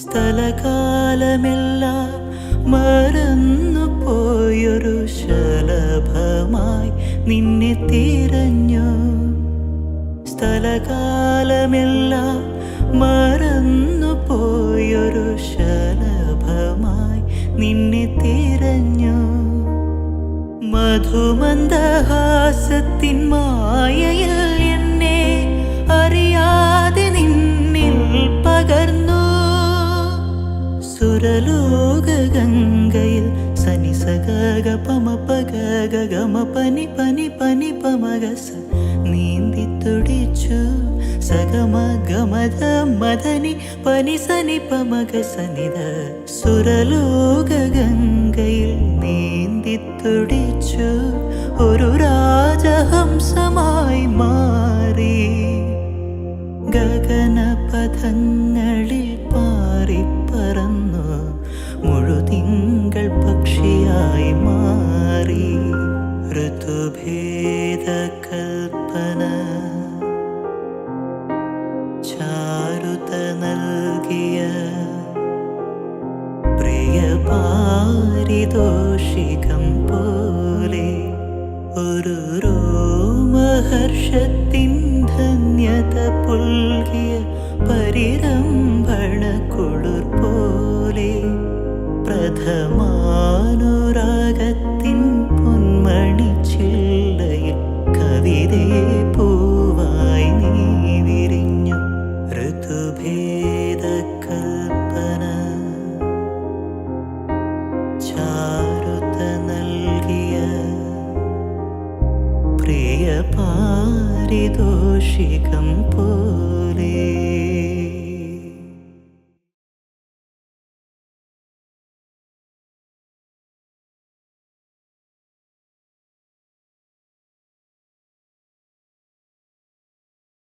സ്ഥലകാലമെല്ലാം മറന്നു പോയൊരു ശലഭമായി നിന്നെ തിരഞ്ഞു. സ്ഥലകാലമെല്ലാം മറന്നു പോയൊരു ശലഭമായി നിന്നെ തിരഞ്ഞു. മധുമന്ദഹാസത്തിൻ മായയിൽ എന്നെ അറിയാതെ നിന്നിൽ പകർന്നു. സുരലോക ഗംഗയിൽ സനി സഗ പമ പഗ ഗമ പനി പനി പനി പമഗസ നീന്തി തുടിച്ചു. സഗമ ഗമധ മദനി പനി സനി പമഗ സനിധ. സുരലോക ഗംഗയിൽ നീന്തി തുടിച്ചു. ഒരു രാജഹംസമായി മാറി ഗഗനപഥങ്ങളിൽ പാറിപ്പറന്നു. മുഴുതിങ്കൾ പക്ഷിയായി മാറി. ഋതുഭേദ കൽപ്പന ചാരുത നൽകിയ പ്രിയ പാരിതോഷികം പോലെ ഒരു രോമഹർഷത്തിൻ ധന്യത പുൽകിയ പരിരംഭണ കുളിർ പോലെ പ്രഥമാനുരാഗത്തിൻ പൊന്മണി ചില്ലയിൽ കവിതയെ പൂവായി നീ വിരിഞ്ഞു. ഋതുഭേദ കൽപ്പന ചാരുത നൽകിയ പ്രിയ പാരിതോഷികം പോലെ